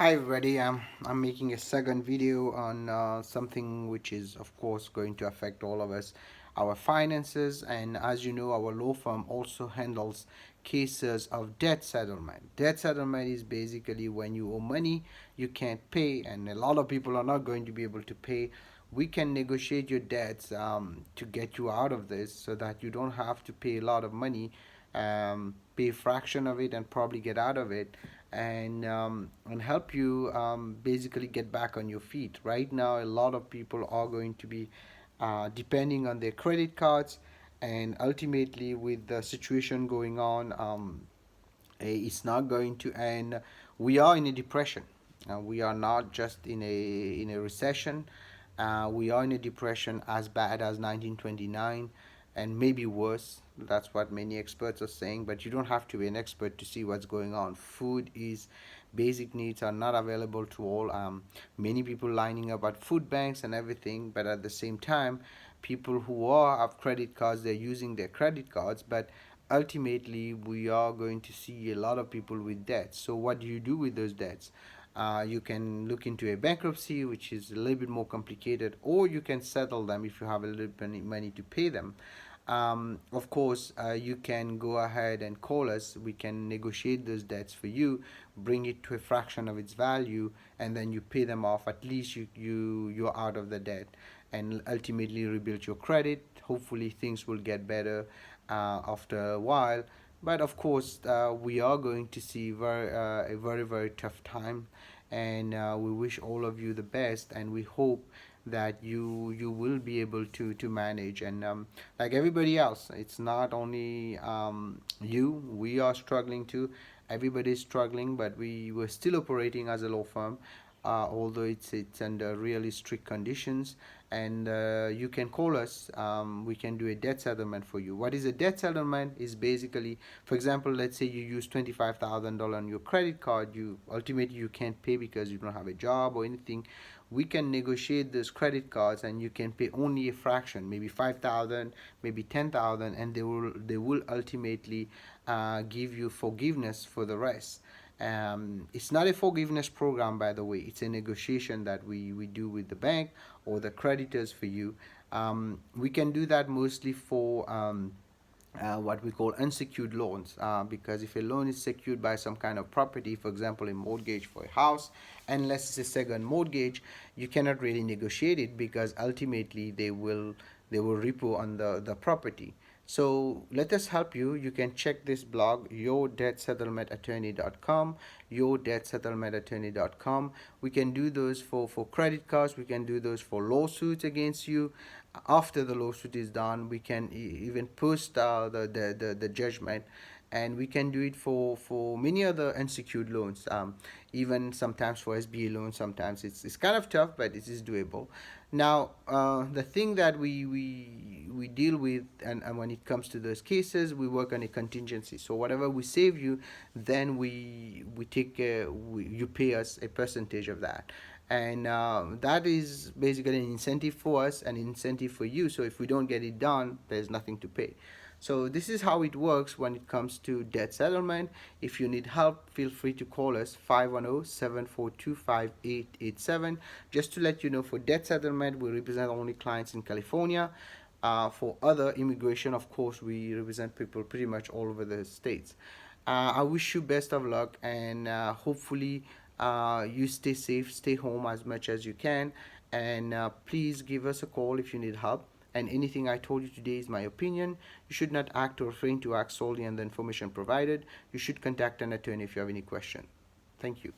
Hi everybody, I'm making a second video on something which is of course going to affect all of us, our finances. And as you know, our law firm also handles cases of debt settlement. Debt settlement is basically when you owe money you can't pay, and a lot of people are not going to be able to pay. We can negotiate your debts to get you out of this so that you don't have to pay a lot of money, pay a fraction of it and probably get out of it, and help you basically get back on your feet. Right now, a lot of people are going to be depending on their credit cards, and ultimately, with the situation going on, it's not going to end. We are in a depression. We are not just in a recession. We are in a depression as bad as 1929, and maybe worse. That's what many experts are saying. But you don't have to be an expert to see what's going on. Food is basic needs are not available to all. Many people lining up at food banks and everything, but at the same time, people who are have credit cards, they're using their credit cards, but ultimately we are going to see a lot of people with debts. So what do you do with those debts? You can look into a bankruptcy, which is a little bit more complicated, or you can settle them if you have a little bit of money to pay them. Of course, you can go ahead and call us. We can negotiate those debts for you, bring it to a fraction of its value, and then you pay them off. At least you're out of the debt, and ultimately rebuild your credit. Hopefully, things will get better after a while. But of course, we are going to see a very tough time, and we wish all of you the best, and we hope that you will be able to manage. And like everybody else, it's not only you. We are struggling too. Everybody's struggling, but we were still operating as a law firm, although it's under really strict conditions. And you can call us. We can do a debt settlement for you. What is a debt settlement? Is basically, for example, let's say you use $25,000 on your credit card. You ultimately you can't pay because you don't have a job or anything. We can negotiate those credit cards, and you can pay only a fraction, maybe 5,000, maybe 10,000, and they will ultimately give you forgiveness for the rest. It's not a forgiveness program, by the way. It's a negotiation that we do with the bank or the creditors for you. We can do that mostly for what we call unsecured loans, because if a loan is secured by some kind of property, for example a mortgage for a house, unless it's a second mortgage, you cannot really negotiate it because ultimately they will repo on the property. So let us help you. You can check this blog, yourdebtsettlementattorney.com, yourdebtsettlementattorney.com. We can do those for credit cards. We can do those for lawsuits against you. After the lawsuit is done, we can even post the judgment, and we can do it for many other unsecured loans, even sometimes for SBA loans. Sometimes it's kind of tough, but it is doable. Now, the thing that we deal with, and when it comes to those cases, we work on a contingency. So whatever we save you, then we take you pay us a percentage of that, and that is basically an incentive for us, an incentive for you. So if we don't get it done, there's nothing to pay. So this is how it works when it comes to debt settlement. If you need help, feel free to call us 510-742-5887. Just to let you know, for debt settlement, we represent only clients in California. For other immigration, of course, we represent people pretty much all over the states. I wish you best of luck, and hopefully you stay safe, stay home as much as you can, and please give us a call if you need help. And anything I told you today is my opinion. You should not act or refrain to act solely on the information provided. You should contact an attorney if you have any question. Thank you.